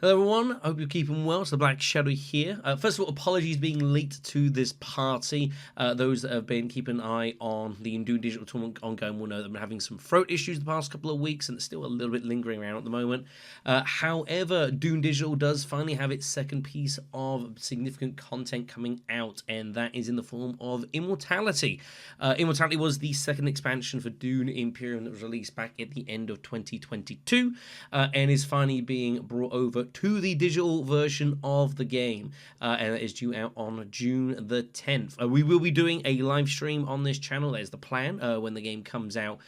Hello everyone, I hope you're keeping well. It's the Black Shadow here. First of all, apologies being late to this party. Those that have been keeping an eye on the Dune Digital tournament ongoing will know that I've been having some throat issues the past couple of weeks and it's still a little bit lingering around at the moment. However, Dune Digital does finally have its second piece of significant content coming out, and that is in the form of Immortality. Immortality was the second expansion for Dune Imperium that was released back at the end of 2022 and is finally being brought over to the digital version of the game, and it is due out on June the 10th. We will be doing a live stream on this channel. That is the plan when the game comes out,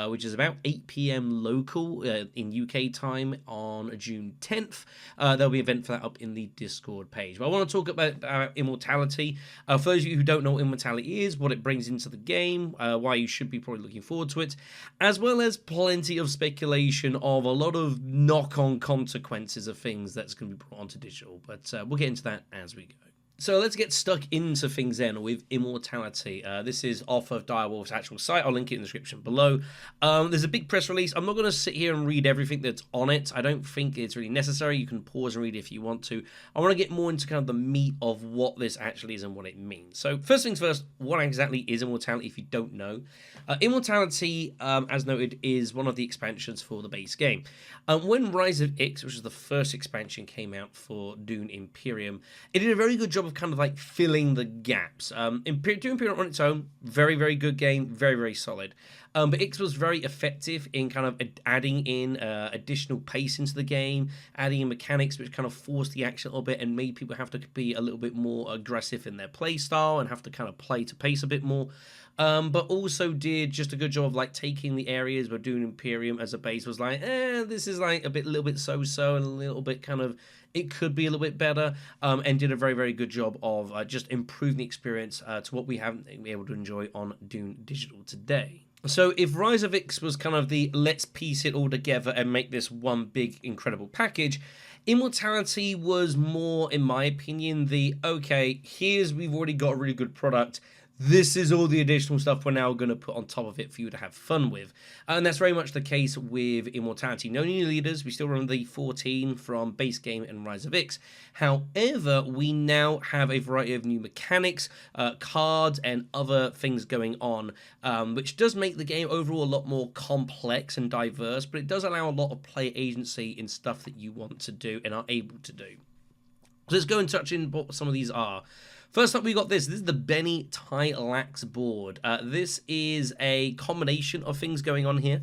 which is about 8 p.m. local in UK time on June 10th. There'll be an event for that up in the Discord page. But I want to talk about Immortality. For those of you who don't know what Immortality is, what it brings into the game, why you should be probably looking forward to it, as well as plenty of speculation of a lot of knock-on consequences of things that's going to be brought onto digital, but we'll get into that as we go. So let's get stuck into things then with Immortality. This is off of Direwolf's actual site. I'll link it in the description below. There's a big press release. I'm not going to sit here and read everything that's on it. I don't think it's really necessary. You can pause and read it if you want to. I want to get more into kind of the meat of what this actually is and what it means. So first things first, what exactly is Immortality if you don't know? Immortality, as noted, is one of the expansions for the base game. When Rise of X, which is the first expansion, came out for Dune Imperium, it did a very good job of kind of like filling the gaps. Dune Imperium on its own, very, very good game, very, very solid. But X was very effective in kind of adding in additional pace into the game, adding in mechanics which kind of forced the action a little bit and made people have to be a little bit more aggressive in their play style and have to kind of play to pace a bit more. But also did just a good job of like taking the areas where Dune Imperium as a base was like, this is like a little bit so-so and a little bit kind of, it could be a little bit better, and did a very, very good job of just improving the experience to what we haven't been able to enjoy on Dune Digital today. So if Rise of X was kind of the let's piece it all together and make this one big incredible package, Immortality was more, in my opinion, the okay, we've already got a really good product. This is all the additional stuff we're now going to put on top of it for you to have fun with. And that's very much the case with Immortality. No new leaders. We still run the 14 from base game and Rise of X. However, we now have a variety of new mechanics, cards, and other things going on, which does make the game overall a lot more complex and diverse, but it does allow a lot of player agency in stuff that you want to do and are able to do. So let's go and touch in what some of these are. First up, we got this. This is the Bene Tleilax board. This is a combination of things going on here.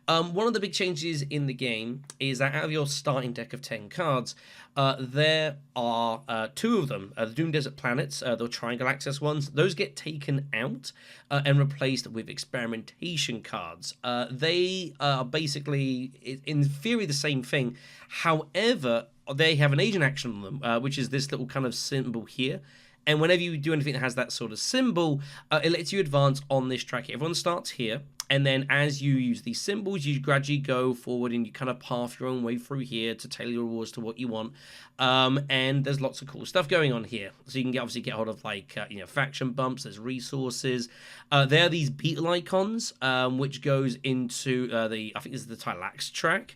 One of the big changes in the game is that out of your starting deck of 10 cards, there are 2 of them. The Dune Desert Planets, the Triangle Access ones, those get taken out and replaced with experimentation cards. They are basically, in theory, the same thing. However, they have an agent action on them, which is this little kind of symbol here. And whenever you do anything that has that sort of symbol, it lets you advance on this track. Everyone starts here, and then as you use these symbols, you gradually go forward and you kind of path your own way through here to tailor your rewards to what you want. And there's lots of cool stuff going on here. So you can obviously get hold of like faction bumps. There's resources. There are these beetle icons, which goes into I think this is the Tleilax track.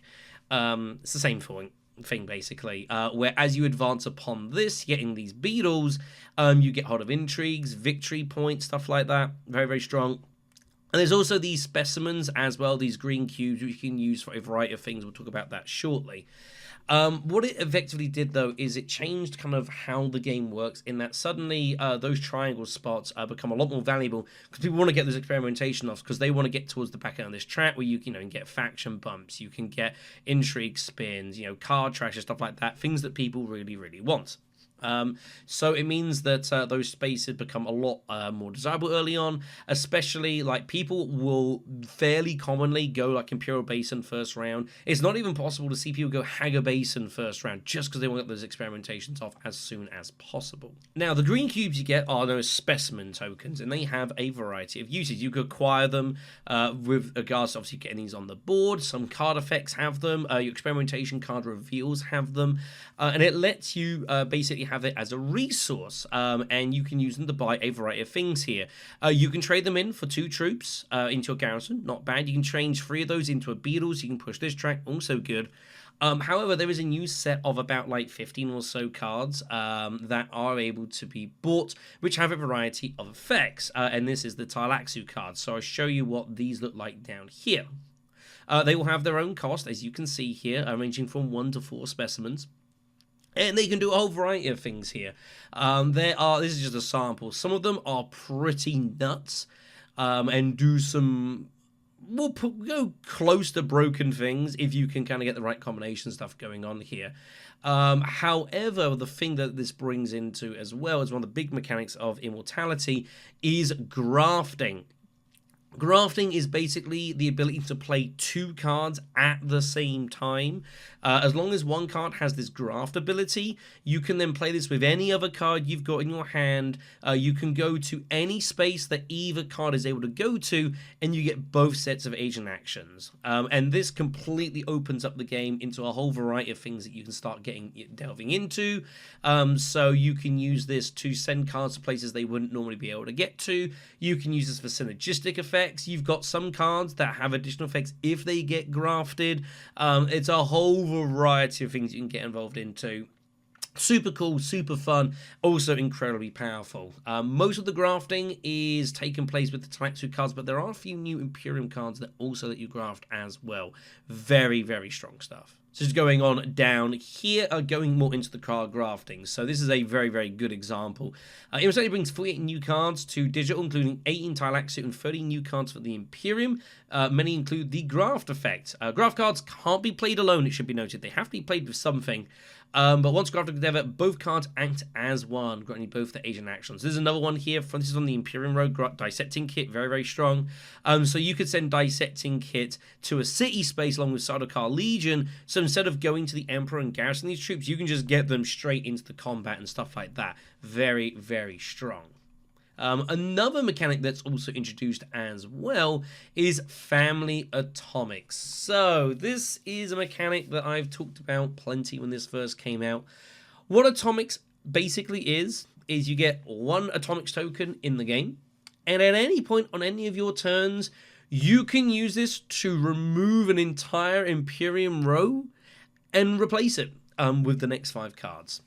It's the same thing basically, where as you advance upon this, getting these beetles, you get hold of intrigues, victory points, stuff like that. Very, very strong. And there's also these specimens as well, these green cubes which you can use for a variety of things. We'll talk about that shortly. What it effectively did, though, is it changed kind of how the game works in that suddenly those triangle spots become a lot more valuable because people want to get those experimentation off because they want to get towards the back end of this track where you can get faction bumps, you can get intrigue spins, card trash and stuff like that, things that people really, really want. So it means that those spaces become a lot more desirable early on, especially like people will fairly commonly go like Imperial Basin first round. It's not even possible to see people go Hagar Basin first round just because they want to get those experimentations off as soon as possible. Now, the green cubes you get are those specimen tokens, and they have a variety of uses. You could acquire them with regards to obviously getting these on the board. Some card effects have them. Your experimentation card reveals have them, and it lets you basically have it as a resource, and you can use them to buy a variety of things here. You can trade them in for 2 troops into a garrison, not bad. You can change 3 of those into a beetle, so you can push this track, also good. However, there is a new set of about like 15 or so cards that are able to be bought, which have a variety of effects. And this is the Tleilax card. So I'll show you what these look like down here. They will have their own cost, as you can see here, ranging from 1 to 4 specimens. And they can do a whole variety of things here. This is just a sample. Some of them are pretty nuts and do some, go close to broken things if you can kind of get the right combination stuff going on here. However, the thing that this brings into as well as one of the big mechanics of Immortality is grafting. Grafting is basically the ability to play 2 cards at the same time. As long as one card has this graft ability, you can then play this with any other card you've got in your hand. You can go to any space that either card is able to go to, and you get both sets of agent actions. And this completely opens up the game into a whole variety of things that you can start delving into. So you can use this to send cards to places they wouldn't normally be able to get to. You can use this for synergistic effects. You've got some cards that have additional effects if they get grafted. It's a whole variety of things you can get involved into. Super cool, super fun, also incredibly powerful. Most of the grafting is taking place with the Tleilax cards, but there are a few new Imperium cards that also let you graft as well. Very, very strong stuff. So just going on down here, going more into the card grafting. So this is a very, very good example. Immortality brings 48 new cards to digital, including 18 Tleilax and 30 new cards for the Imperium. Many include the graft effect. Graft cards can't be played alone, it should be noted. They have to be played with something. But once grafted together, both cards act as one, granting both the agent actions. There's another one here. This is on the Imperium Rogue Dissecting Kit, very, very strong. So you could send Dissecting Kit to a city space along with Sardaukar Legion. So instead of going to the Emperor and garrison these troops, you can just get them straight into the combat and stuff like that. Very, very strong. Another mechanic that's also introduced as well is family atomics. So this is a mechanic that I've talked about plenty when this first came out. What atomics basically is you get 1 atomics token in the game, and at any point on any of your turns, you can use this to remove an entire Imperium row and replace it with the next 5 cards.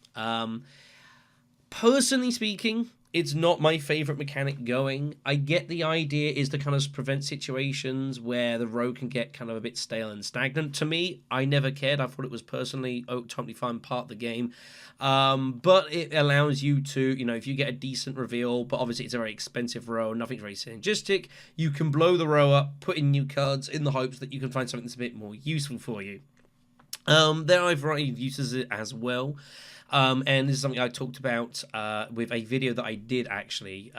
Personally speaking, it's not my favorite mechanic going. I get the idea is to kind of prevent situations where the row can get kind of a bit stale and stagnant. To me, I never cared. I thought it was personally a totally fun part of the game. But it allows you to, if you get a decent reveal, but obviously it's a very expensive row, nothing's very synergistic, you can blow the row up, put in new cards in the hopes that you can find something that's a bit more useful for you. There are a variety of uses as well. And this is something I talked about with a video that I did actually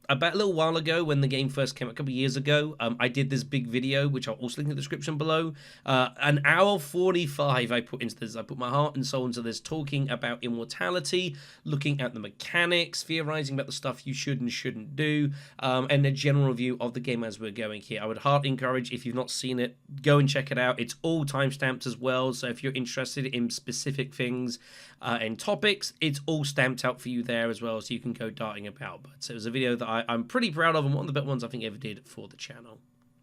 about a little while ago when the game first came out, a couple of years ago. I did this big video, which I'll also link in the description below. An hour 45 I put into this. I put my heart and soul into this, talking about Immortality, looking at the mechanics, theorizing about the stuff you should and shouldn't do, and a general review of the game as we're going here. I would heartily encourage, if you've not seen it, go and check it out. It's all timestamped as well, so if you're interested in specific things and topics, it's all stamped out for you there as well, so you can go darting about. But it was a video that I'm pretty proud of, and one of the better ones I think I ever did for the channel.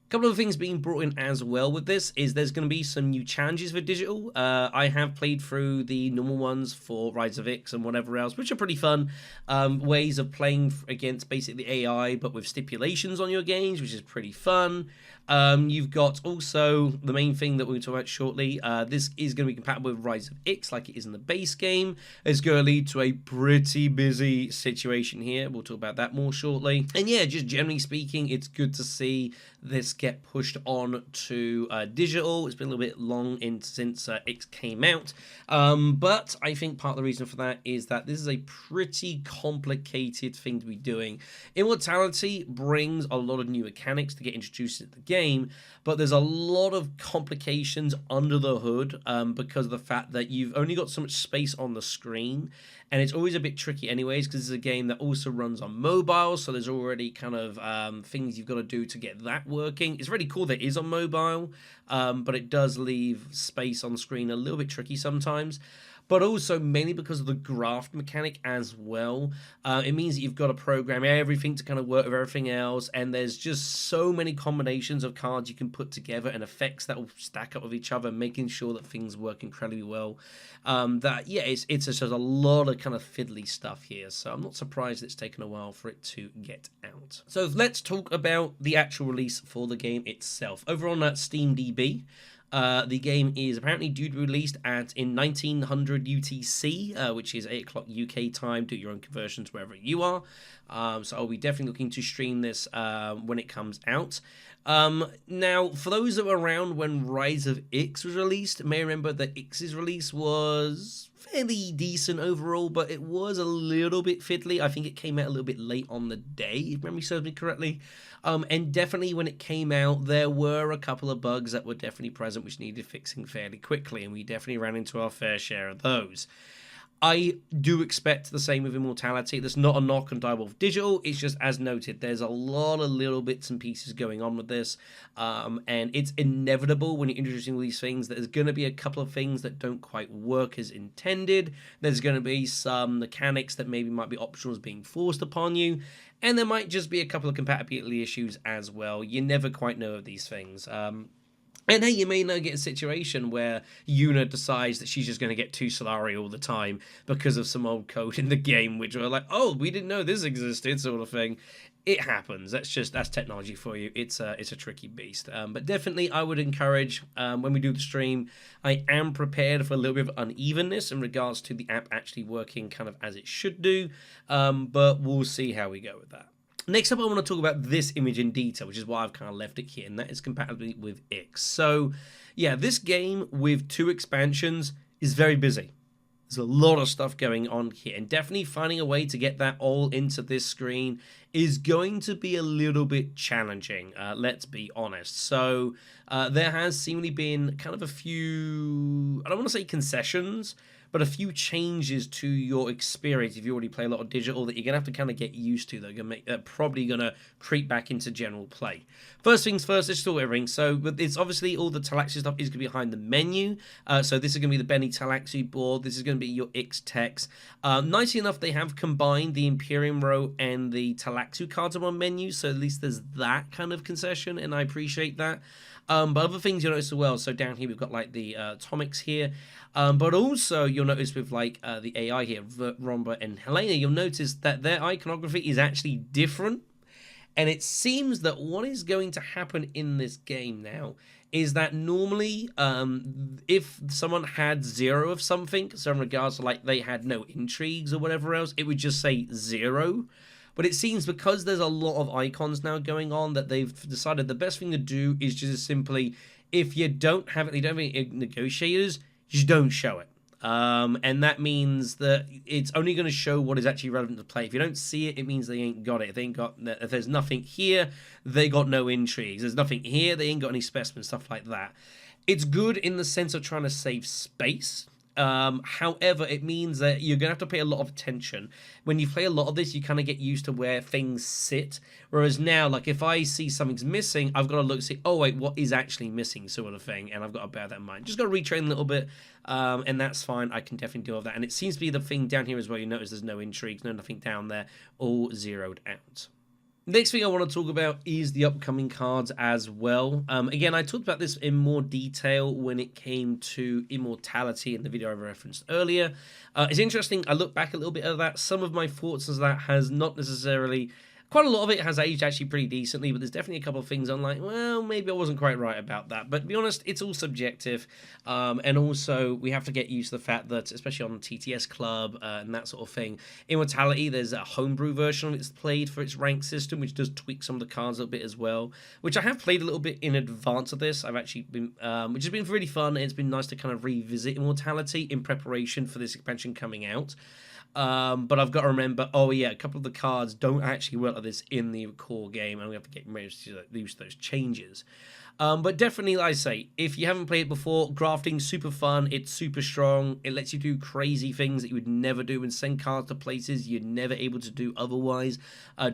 A couple of things being brought in as well with this is there's going to be some new challenges for digital. I have played through the normal ones for Rise of Ix and whatever else, which are pretty fun. Ways of playing against basically AI, but with stipulations on your games, which is pretty fun. You've got also the main thing that we're going to talk about shortly. This is going to be compatible with Rise of Ix like it is in the base game. It's going to lead to a pretty busy situation here. We'll talk about that more shortly. And yeah, just generally speaking, it's good to see this get pushed on to digital. It's been a little bit long since Ix came out. But I think part of the reason for that is that this is a pretty complicated thing to be doing. Immortality brings a lot of new mechanics to get introduced into the game, but there's a lot of complications under the hood because of the fact that you've only got so much space on the screen, and it's always a bit tricky anyways because it's a game that also runs on mobile, so there's already kind of things you've got to do to get that working. It's really cool that it is on mobile, but it does leave space on the screen a little bit tricky sometimes. but also mainly because of the graft mechanic as well. It means that you've got to program everything to kind of work with everything else, and there's just so many combinations of cards you can put together and effects that will stack up with each other, making sure that things work incredibly well. It's just a lot of kind of fiddly stuff here, so I'm not surprised it's taken a while for it to get out. So let's talk about the actual release for the game itself. Over on that SteamDB, the game is apparently due to be released in 1900 UTC, which is 8 o'clock UK time. Do your own conversions wherever you are. So I'll be definitely looking to stream this when it comes out. Now, for those that were around when Rise of Ix was released, may remember that Ix's release was fairly decent overall, but it was a little bit fiddly. I think it came out a little bit late on the day, if memory serves me correctly. And definitely when it came out, there were a couple of bugs that were definitely present which needed fixing fairly quickly, and we definitely ran into our fair share of those. I do expect the same with Immortality. That's not a knock on Direwolf Digital. It's just, as noted, there's a lot of little bits and pieces going on with this. And it's inevitable when you're introducing all these things that there's going to be a couple of things that don't quite work as intended. There's going to be some mechanics that maybe might be optional as being forced upon you. And there might just be a couple of compatibility issues as well. You never quite know of these things. And hey, you may now get a situation where Yuna decides that she's just going to get 2 Solari all the time because of some old code in the game, which we're like, oh, we didn't know this existed, sort of thing. It happens. That's technology for you. It's a tricky beast. But definitely, I would encourage, when we do the stream, I am prepared for a little bit of unevenness in regards to the app actually working kind of as it should do. But we'll see how we go with that. Next up, I want to talk about this image in detail, which is why I've kind of left it here, and that is compatibility with Ix. So, yeah, this game with 2 expansions is very busy. There's a lot of stuff going on here, and definitely finding a way to get that all into this screen is going to be a little bit challenging, let's be honest. So, there has seemingly been kind of a few, I don't want to say concessions, but a few changes to your experience if you already play a lot of digital that you're going to have to kind of get used to. They're probably going to creep back into general play. First things first, let's talk everything. So it's obviously all the Tleilax stuff is going to be behind the menu. So this is going to be the Bene Tleilax board. This is going to be your Ix text. Nicely enough, they have combined the Imperium row and the Tleilax cards in one menu. So at least there's that kind of concession, and I appreciate that. But other things you'll notice as well. So down here we've got like the atomics here. But also you'll notice with like the AI here, Romba and Helena, you'll notice that their iconography is actually different. And it seems that what is going to happen in this game now is that normally if someone had 0 of something, so in regards to like they had no intrigues or whatever else, it would just say 0. But it seems because there's a lot of icons now going on that they've decided the best thing to do is just simply, if you don't have any negotiators, just don't show it. And that means that it's only going to show what is actually relevant to play. If you don't see it, it means they ain't got it. If there's nothing here, they got no intrigues. There's nothing here, they ain't got any specimens, stuff like that. It's good in the sense of trying to save space. However, it means that you're going to have to pay a lot of attention. When you play a lot of this, you kind of get used to where things sit. Whereas now, like if I see something's missing, I've got to look and see, oh wait, what is actually missing, sort of thing. And I've got to bear that in mind. Just got to retrain a little bit, and that's fine. I can definitely deal with that. And it seems to be the thing down here as well. You notice there's no intrigues, nothing down there, all zeroed out. Next thing I want to talk about is the upcoming cards as well. Again, I talked about this in more detail when it came to Immortality in the video I referenced earlier. It's interesting, I look back a little bit at that. Some of my thoughts as that has not necessarily... Quite a lot of it has aged actually pretty decently, but there's definitely a couple of things I'm like, well, maybe I wasn't quite right about that. But to be honest, it's all subjective. And also, we have to get used to the fact that, especially on the TTS Club and that sort of thing, Immortality, there's a homebrew version of it's played for its rank system, which does tweak some of the cards a little bit as well, which I have played a little bit in advance of this. I've actually been, which has been really fun, and it's been nice to kind of revisit Immortality in preparation for this expansion coming out. But I've got to remember, oh yeah, a couple of the cards don't actually work like this in the core game, and we have to get used to those changes. But definitely, like I say, if you haven't played it before, Grafting's super fun. It's super strong. It lets you do crazy things that you would never do and send cards to places you're never able to do otherwise.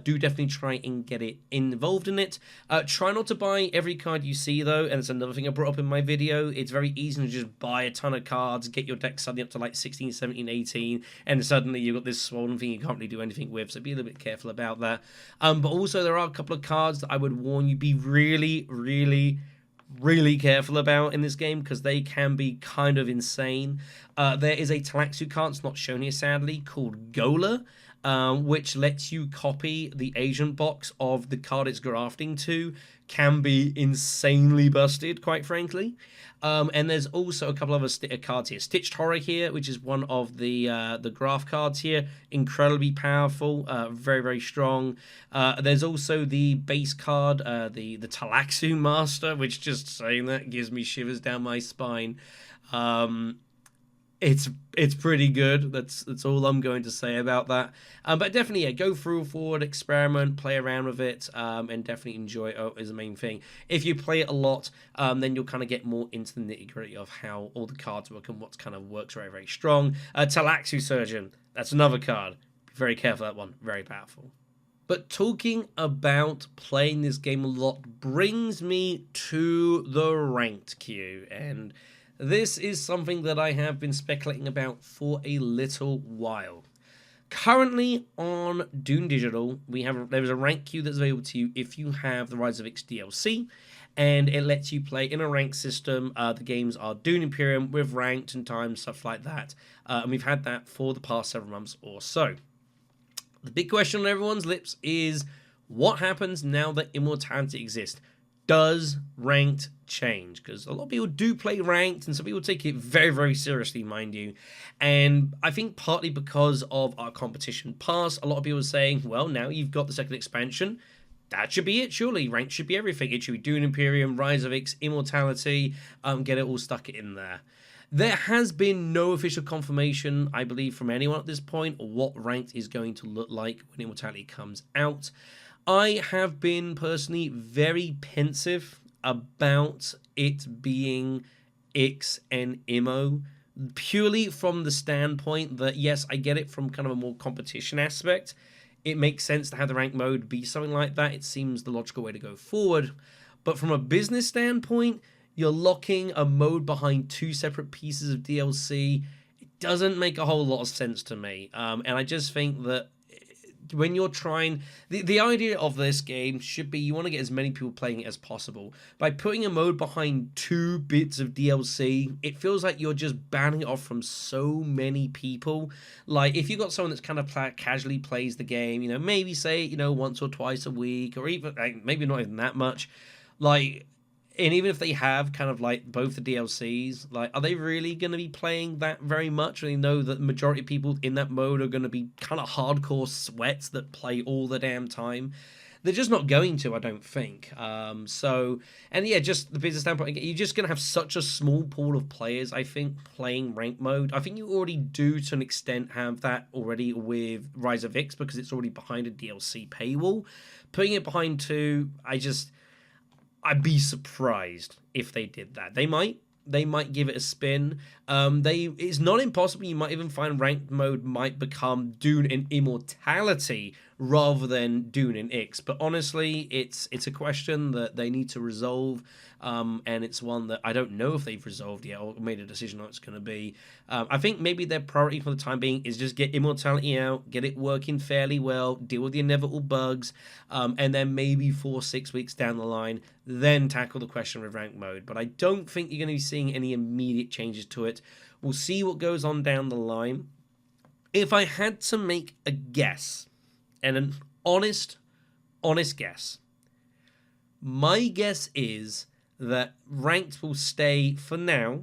Do definitely try and get it involved in it. Try not to buy every card you see, though, and it's another thing I brought up in my video. It's very easy to just buy a ton of cards, get your deck suddenly up to like 16, 17, 18, and suddenly you've got this swollen thing you can't really do anything with, so be a little bit careful about that. But also, there are a couple of cards that I would warn you be really, really careful about in this game, because they can be kind of insane. There is a Tleilax card, it's not shown here sadly, called Gola, which lets you copy the agent box of the card it's grafting to. Can be insanely busted, quite frankly. And there's also a couple of other cards here. Stitched Horror here, which is one of the graph cards here. Incredibly powerful, very, very strong. There's also the base card, the Tleilax Master, which, just saying that gives me shivers down my spine. It's pretty good. That's all I'm going to say about that. But definitely, yeah, go through forward, experiment, play around with it, and definitely enjoy it is the main thing. If you play it a lot, then you'll kind of get more into the nitty-gritty of how all the cards work and what kind of works very, very strong. Tleilax Surgeon, that's another card. Be very careful of that one. Very powerful. But talking about playing this game a lot brings me to the ranked queue, and this is something that I have been speculating about for a little while. Currently on Dune Digital, there's a rank queue that's available to you if you have the Rise of X DLC, and it lets you play in a ranked system. The games are Dune Imperium with ranked and time, stuff like that, and we've had that for the past several months or so. The big question on everyone's lips is, what happens now that Immortality exists? Does ranked change? Because a lot of people do play ranked, and some people take it very, very seriously, mind you. And I think partly because of our competition pass, a lot of people are saying, well, now you've got the second expansion, that should be it, surely. Ranked should be everything. It should be Dune Imperium, Rise of X, Immortality, get it all stuck in there. There has been no official confirmation, I believe, from anyone at this point, or what ranked is going to look like when Immortality comes out. I have been personally very pensive about it being X and Immo, purely from the standpoint that, yes, I get it from kind of a more competition aspect. It makes sense to have the rank mode be something like that. It seems the logical way to go forward. But from a business standpoint, you're locking a mode behind two separate pieces of DLC. It doesn't make a whole lot of sense to me. And I just think that when you're trying, the idea of this game should be you want to get as many people playing it as possible. By putting a mode behind two bits of DLC, it feels like you're just banning it off from so many people. Like, if you got someone that's kind of casually plays the game, maybe say, once or twice a week, or even maybe not even that much, like. And even if they have kind of like both the DLCs, like, are they really going to be playing that very much? They know that the majority of people in that mode are going to be kind of hardcore sweats that play all the damn time. They're just not going to, I don't think. And yeah, just the business standpoint, you're just going to have such a small pool of players, I think, playing ranked mode. I think you already do, to an extent, have that already with Rise of X, because it's already behind a DLC paywall. Putting it behind two, I'd be surprised if they did that. They might give it a spin. It's not impossible. You might even find ranked mode might become Dune and Immortality rather than Dune and X. But honestly, it's a question that they need to resolve. And it's one that I don't know if they've resolved yet or made a decision on what it's going to be. I think maybe their priority for the time being is just get Immortality out, get it working fairly well, deal with the inevitable bugs, and then maybe 4-6 weeks down the line, then tackle the question with ranked mode. But I don't think you're going to be seeing any immediate changes to it. We'll see what goes on down the line. If I had to make a guess, and an honest guess, my guess is that ranked will stay for now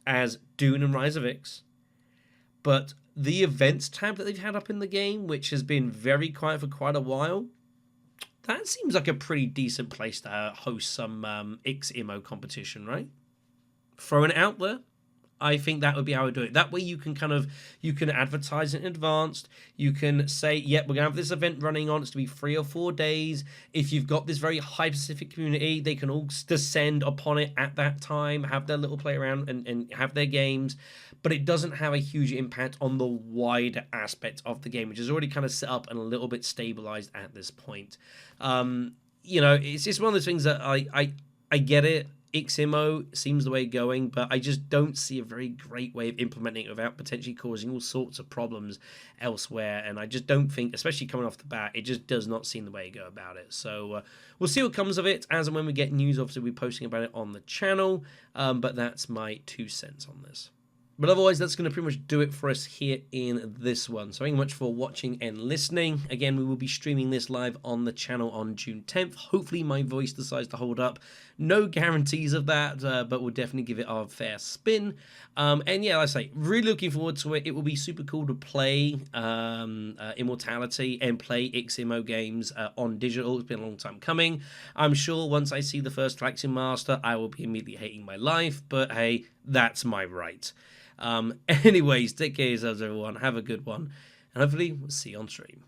as Dune and Rise of X, but the events tab that they've had up in the game, which has been very quiet for quite a while, that seems like a pretty decent place to host some X Immo competition, right? Throwing it out there. I think that would be how I would do it. That way you can you can advertise in advance. You can say, yep, we're going to have this event running on. It's going to be 3 or 4 days. If you've got this very high-specific community, they can all descend upon it at that time, have their little play around and have their games. But it doesn't have a huge impact on the wider aspect of the game, which is already kind of set up and a little bit stabilized at this point. It's just one of those things that I get it. Immo seems the way going, but I just don't see a very great way of implementing it without potentially causing all sorts of problems elsewhere. And I just don't think, especially coming off the bat, it just does not seem the way to go about it. So we'll see what comes of it. As and when we get news, obviously we'll be posting about it on the channel. But that's my 2 cents on this. But otherwise, that's going to pretty much do it for us here in this one. So thank you much for watching and listening. Again, we will be streaming this live on the channel on June 10th. Hopefully my voice decides to hold up. No guarantees of that, but we'll definitely give it our fair spin. And yeah, like I say, really looking forward to it. It will be super cool to play Immortality and play Immo games on digital. It's been a long time coming. I'm sure once I see the first Tleilax Master, I will be immediately hating my life. But hey, that's my right. Anyways, take care of yourselves, everyone. Have a good one. And hopefully, we'll see you on stream.